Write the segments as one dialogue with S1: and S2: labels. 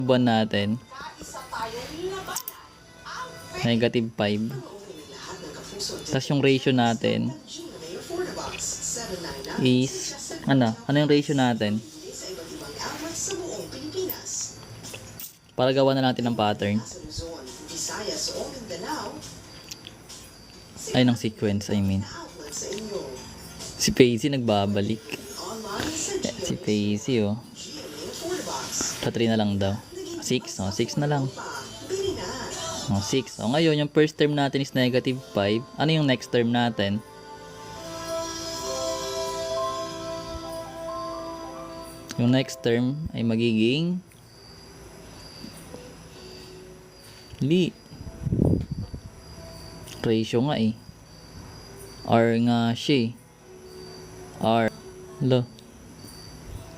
S1: buwan natin, negative 5. Tapos yung ratio natin is, ano yung ratio natin? Para gawa na natin ng pattern. Ay, ng sequence, I mean. Si Paisy nagbabalik. Si Paisy, oh. Sa 3 na lang daw. 6, oh. 6 na lang. Oh, 6. Oh, ngayon, yung first term natin is negative 5. Ano yung next term natin? Yung next term ay magiging ratio nga eh. R nga siya eh. R.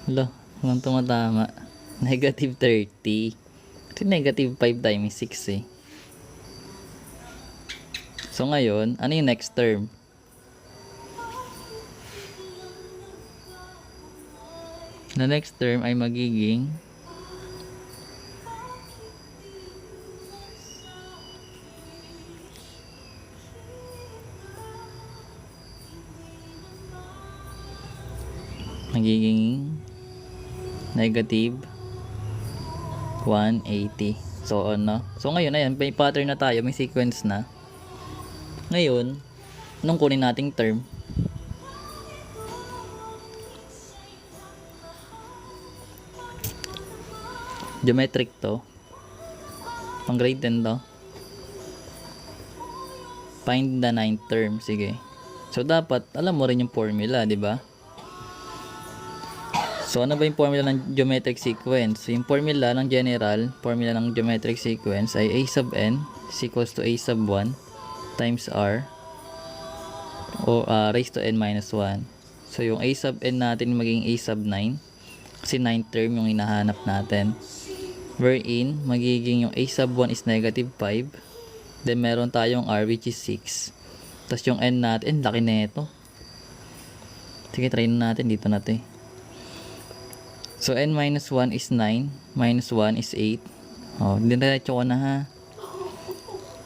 S1: Walang tumatama. Negative 30. Kasi negative 5 times 6 eh. So ngayon, ano yung next term? The next term ay magiging negative 180. So ano? So ngayon, ayan, may pattern na tayo, may sequence na. Ngayon, nung kunin nating term, geometric to, pang grade 10 to, find the 9th term. Sige, so dapat alam mo rin yung formula, di ba? So ano ba yung formula ng geometric sequence? Yung formula ng general, formula ng geometric sequence ay a sub n is equals to a sub 1 times r o raised to n minus 1. So yung a sub n natin magiging a sub 9 kasi 9th term yung hinahanap natin, wherein magiging yung a sub 1 is negative 5, then meron tayong r which is 6, tapos yung n natin, laki na ito. Sige, try na natin dito natin. So n minus 1 is 9, minus 1 is 8. Oh, diretso ko na ha.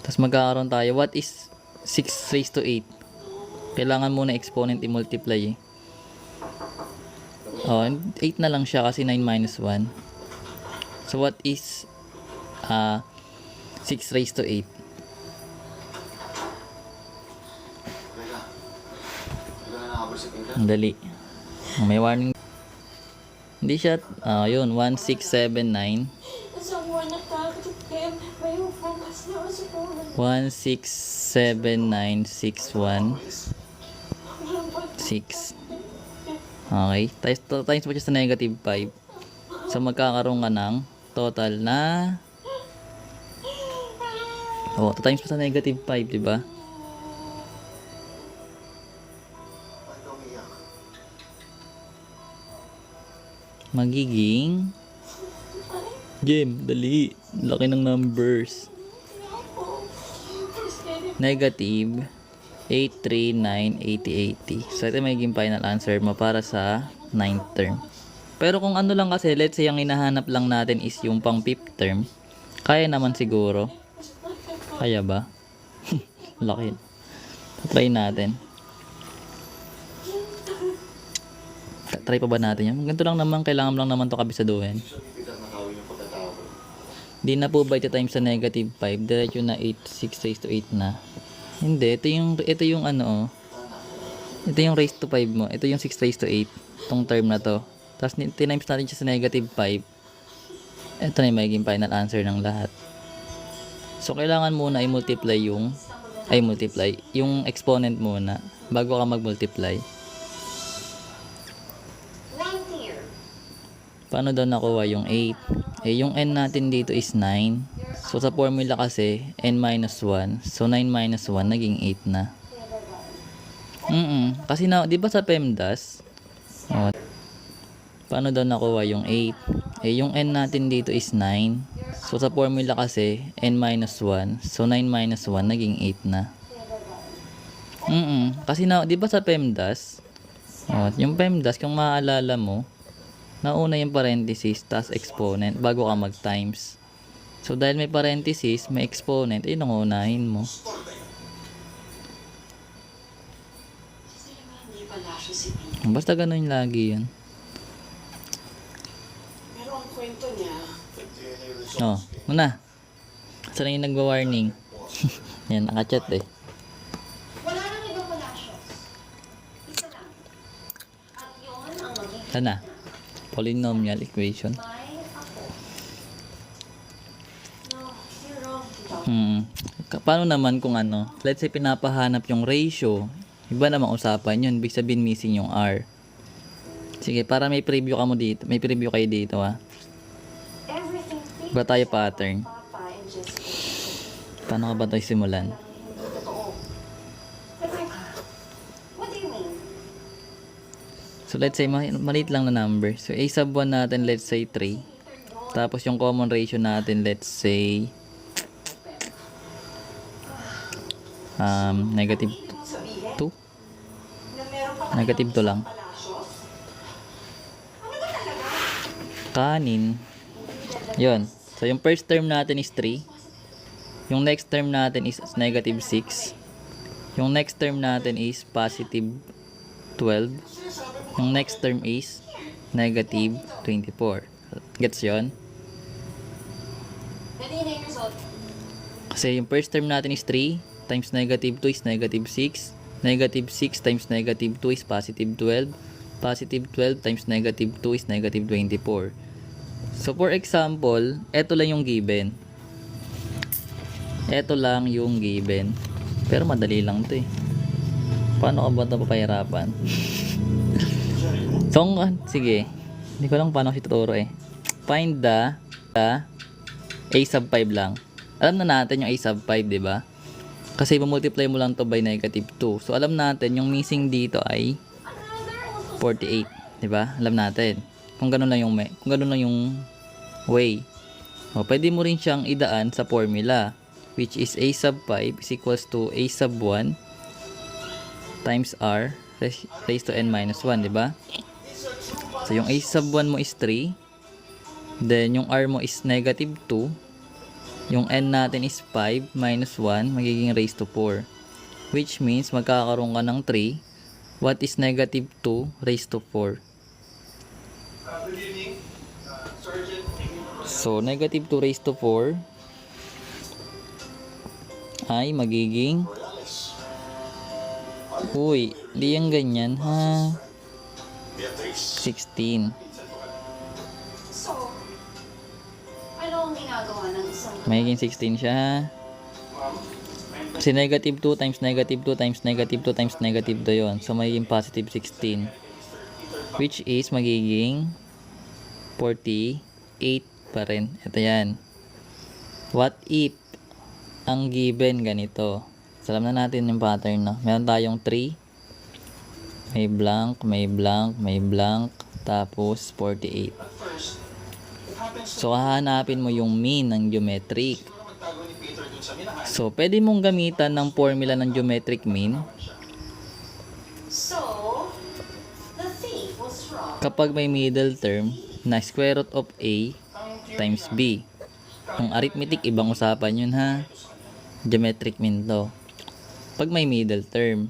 S1: Tapos magkakaroon tayo, what is 6 raised to 8? Kailangan muna exponent i-multiply eh. Oh, 8 na lang siya kasi 9 minus 1. So what is 6 raised to 8? Ang dali. May warning. Hindi siya, yun, 1679. 167961 6. Okay, times mo siya sa negative 5. So magkakaroon ka ng total na times mo sa negative 5, diba? Magiging dali, laki ng numbers, negative 8398080. So ito magiging final answer mo para sa 9th term. Pero kung ano lang kasi, let's say ang hinahanap lang natin is yung pang 5th term, kaya naman siguro. Kaya ba? Laki. Try natin. Try pa ba natin yan? Ganito lang naman, kailangan lang naman to kabisaduhin. Di na po ba ito times sa negative 5? Diretso na 8, 6 raised to 8 na. Hindi, ito yung ano, ito yung raised to 5 mo. Ito yung 6 raised to 8. Itong term na to. Tapos tinimes natin siya sa negative 5. Ito na yung magiging final answer ng lahat. So kailangan muna i-multiply yung exponent muna bago ka mag-multiply. Paano daw nakuha yung 8? Yung n natin dito is 9. So sa formula kasi, n minus 1. So 9 minus 1, naging 8 na. Kasi di ba sa PEMDAS? Paano daw nakuha yung 8? Yung n natin dito is 9. So sa formula kasi, n minus 1. So 9 minus 1, naging 8 na. Kasi di ba sa PEMDAS? Yung PEMDAS, kung maaalala mo, nauna yung parenthesis, tas exponent, bago ka mag-times. So, dahil may parenthesis, may exponent, yun ang unahin mo. Basta ganun lagi yun.
S2: Pero ang kwento niya,
S1: Oh, muna. Saan yung nagwa-warning? Yan, nakachat eh.
S3: Wala nang ibang Palacios. Isa lang. At yun ang magiging
S1: Sana. Polynomial equation.
S3: may ako. No, you're wrong.
S1: Paano naman kung ano? Let's say pinapahanap yung ratio. Iba namang usapan yun. Ibig sabihin missing yung R. Sige, para may preview ka mo dito. May preview kayo dito ha.
S3: Everything
S1: Ba tayo pattern?
S3: Papa and Jessica.
S1: Paano ka ba tayo simulan?
S3: Totoo. Teka, what do you mean?
S1: So let's say maliit lang na number. So a sub 1 natin let's say 3. Tapos yung common ratio natin let's say negative
S2: ibig mo sabihin
S1: 2.
S2: na meron pa
S1: Negative 2 lang.
S2: Palacios? Ano ba talaga?
S1: Kanin. Yun. So yung first term natin is 3. Yung next term natin is negative 6. Yung next term natin is positive 12. Yung next term is negative 24. Gets yun?
S3: Pwede yun na yung result.
S1: Kasi yung first term natin is 3 times negative 2 is negative 6. Negative 6 times negative 2 is positive 12. Positive 12 times negative 2 is negative 24. So for example, eto lang yung given. Eto lang yung given. Pero madali lang to eh. Paano ka ba ito papahirapan? So, sige. Hindi ko lang paano si tuturo eh. Find the a sub 5 lang. Alam na natin yung a sub 5, di ba? Kasi multiply mo lang to by negative 2. So, alam natin yung missing dito ay 48, di ba? Alam natin. Kung ganun lang yung way. O, pwede mo rin siyang idaan sa formula, which is a sub 5 is equals to a sub 1 times r raised to n minus 1, di ba? So, yung a sub 1 mo is 3. Then, yung r mo is negative 2. Yung n natin is 5 minus 1, magiging raised to 4. Which means, magkakaroon ka ng 3. What is negative 2 raised to 4? So, negative 2 raised to 4 ay magiging di yan ganyan ha. 16.
S3: So, ano ang ginagawa ng isang
S1: Magiging 16 siya ha. Kasi negative 2 times negative 2 times negative 2 times negative 2 yun. So, magiging positive 16. Which is magiging 48 pa rin. Ito yan. What if ang given ganito? So, alam na natin yung pattern, no? Meron tayong 3. May blank, may blank, may blank. Tapos, 48. So, hahanapin mo yung mean ng geometric. So, pwede mong gamitan ng formula ng geometric mean
S3: So, the thief was wrong.
S1: kapag may middle term na square root of A times B. Yung arithmetic, ibang usapan yun ha. Geometric mean to. Pag may middle term.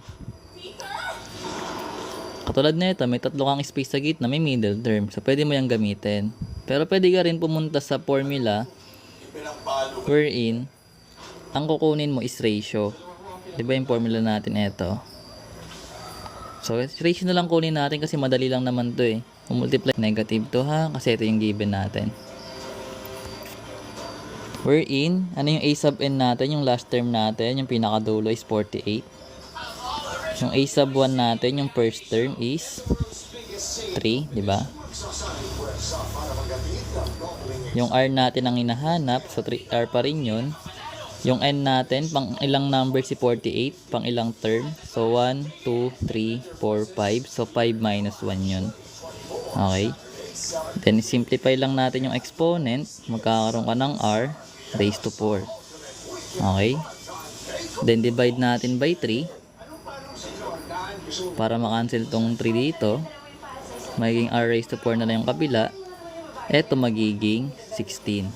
S1: Katulad nito, may tatlo kang space sa gitna, may middle term. So, pwede mo yung gamitin. Pero pwede ka rin pumunta sa formula wherein ang kukunin mo is ratio. Diba yung formula natin ito? So, ratio na lang kunin natin kasi madali lang naman to eh. Multiply negative to ha, kasi ito yung given natin. Wherein, ano yung a sub n natin, yung last term natin, yung pinakadulo is 48. Yung a sub 1 natin, yung first term is 3, di ba? Yung r natin ang hinahanap, so 3r pa rin yun. Yung n natin, pang ilang number si 48, pang ilang term. So 1, 2, 3, 4, 5. So 5 minus 1 yun. Okay? Then simplify lang natin yung exponent. Magkakaroon ka ng r raised to 4. Okay? Then divide natin by 3 para makancel tong 3 dito. magiging r raised to 4 na lang yung kabila. Ito magiging 16.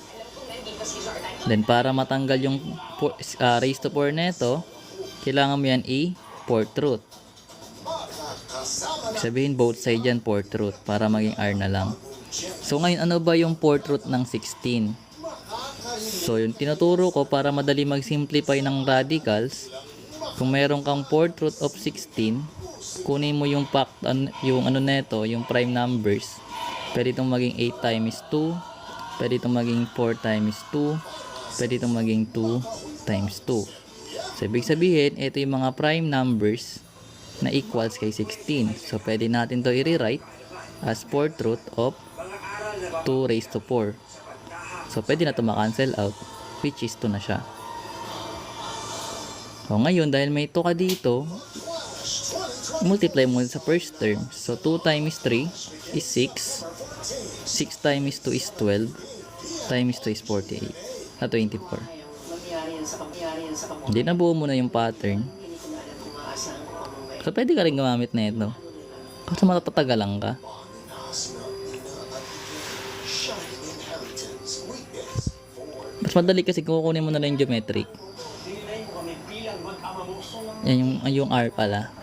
S1: Then para matanggal yung raised to 4 na ito, kailangan mo yan i-fourth root. Sabihin both side yan fourth root para maging r na lang. So ngayon, ano ba yung fourth root ng 16? So yung tinuturo ko para madali mag-simplify ng radicals, kung meron kang fourth root of 16, kunin mo yung yung ano neto, yung prime numbers. Pwede itong maging 8 times 2, pwede itong maging 4 times 2, pwede itong maging 2 times 2. So ibig sabihin, ito yung mga prime numbers na equals kay 16. So pwede natin to i-rewrite as fourth root of 2 raised to 4. So pwede na to ma-cancel out, which is 2 na siya. So ngayon, dahil may 2 ka dito, multiply mo sa first term. So 2 times 3 is 6. 6 times 2 is 12. Times 2 is 48. Na 24. Hindi, nabuo mo na yung pattern. So pwede ka rin gumamit na ito. Kasi matatagalan ka. Mas madali kasi kukunin mo na lang yung geometric. Yan yung R pala.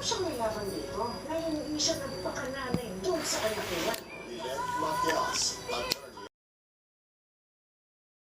S3: Siyang may laban dito. Ngayon, siya nagpakananay doon sa kanya.